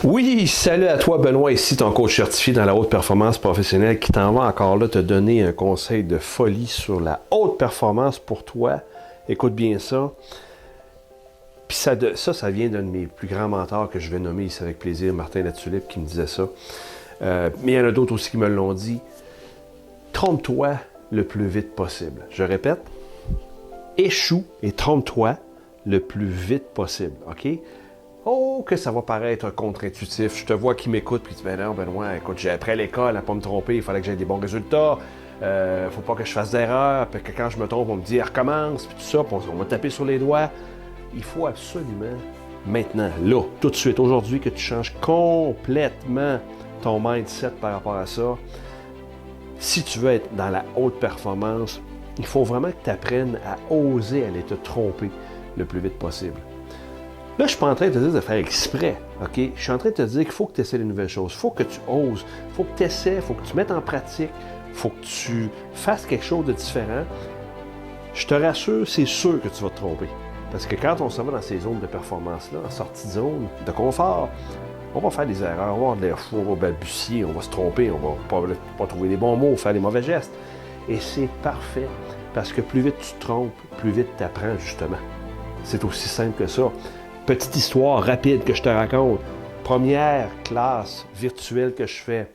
Oui, salut à toi Benoît, ici ton coach certifié dans la haute performance professionnelle qui t'en va encore là te donner un conseil de folie sur la haute performance pour toi. Écoute bien ça. Puis ça vient d'un de mes plus grands mentors que je vais nommer ici avec plaisir, Martin Latulippe, qui me disait ça. Mais il y en a d'autres aussi qui me l'ont dit. Trompe-toi le plus vite possible. Je répète, échoue et trompe-toi le plus vite possible, OK? Oh, que ça va paraître contre-intuitif. Je te vois qui m'écoute, puis tu dis, ben non, Benoît, écoute, j'ai appris à l'école à ne pas me tromper, il fallait que j'aie des bons résultats, faut pas que je fasse d'erreurs, puis que quand je me trompe, on me dit, recommence, puis tout ça, puis on va taper sur les doigts. Il faut absolument, maintenant, là, tout de suite, aujourd'hui, que tu changes complètement ton mindset par rapport à ça. Si tu veux être dans la haute performance, il faut vraiment que tu apprennes à oser aller te tromper le plus vite possible. Là, je ne suis pas en train de te dire de faire exprès, OK? Je suis en train de te dire qu'il faut que tu essaies de nouvelles choses. Il faut que tu oses. Il faut que tu essaies. Il faut que tu mettes en pratique. Il faut que tu fasses quelque chose de différent. Je te rassure, c'est sûr que tu vas te tromper. Parce que quand on se va dans ces zones de performance-là, en sortie de zone, de confort, on va faire des erreurs, on va avoir de l'air fou, on va balbutier, on va se tromper, on va pas trouver les bons mots, faire des mauvais gestes. Et c'est parfait. Parce que plus vite tu te trompes, plus vite tu apprends, justement. C'est aussi simple que ça. Petite histoire rapide que je te raconte. Première classe virtuelle que je fais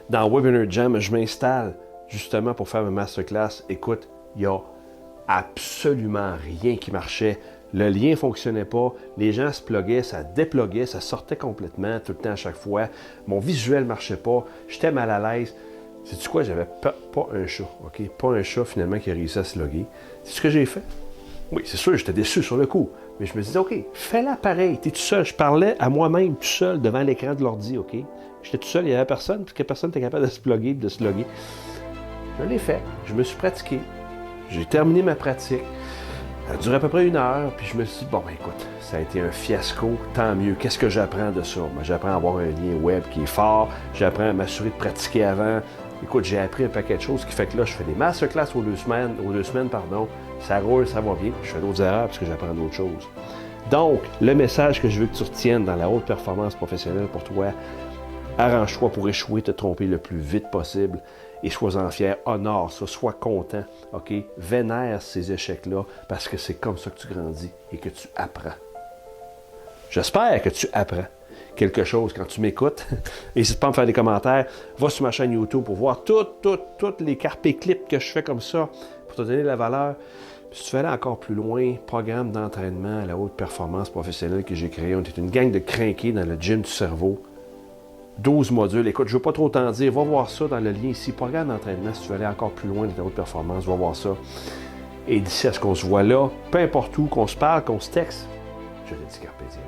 dans Webinar Jam, je m'installe justement pour faire ma masterclass. Écoute, il n'y a absolument rien qui marchait. Le lien ne fonctionnait pas. Les gens se pluguaient, ça dépluguait, ça sortait complètement tout le temps à chaque fois. Mon visuel ne marchait pas. J'étais mal à l'aise. Sais-tu quoi? J'avais pas un chat, OK? Pas un chat finalement qui a réussi à se loguer. C'est ce que j'ai fait. Oui, c'est sûr, j'étais déçu sur le coup. Mais je me disais, OK, fais-la pareil. T'es tout seul. Je parlais à moi-même tout seul devant l'écran de l'ordi, OK? J'étais tout seul, il n'y avait personne, parce que personne n'était capable de se plugger et de se loguer. Je l'ai fait. Je me suis pratiqué. J'ai terminé ma pratique. Ça a duré à peu près 1 heure, puis je me suis dit, bon, ben écoute, ça a été un fiasco, tant mieux. Qu'est-ce que j'apprends de ça? Ben, j'apprends à avoir un lien web qui est fort, j'apprends à m'assurer de pratiquer avant. Écoute, j'ai appris un paquet de choses qui fait que là, je fais des masterclass aux 2 semaines, ça roule, ça va bien, je fais d'autres erreurs parce que j'apprends d'autres choses. Donc, le message que je veux que tu retiennes dans la haute performance professionnelle pour toi, arrange-toi pour échouer, te tromper le plus vite possible et sois-en fier, honore ça, sois content, OK? Vénère ces échecs-là parce que c'est comme ça que tu grandis et que tu apprends. J'espère que tu apprends quelque chose quand tu m'écoutes. N'hésite pas à me faire des commentaires. Va sur ma chaîne YouTube pour voir toutes les carpe clips que je fais comme ça pour te donner la valeur. Puis si tu veux aller encore plus loin, programme d'entraînement à la haute performance professionnelle que j'ai créé. On est une gang de crinqués dans le gym du cerveau. 12 modules. Écoute, je ne veux pas trop t'en dire. Va voir ça dans le lien ici. Programme d'entraînement, si tu veux aller encore plus loin dans ta haute performance, va voir ça. Et d'ici à ce qu'on se voit là, peu importe où, qu'on se parle, qu'on se texte, je te dis carpe diem.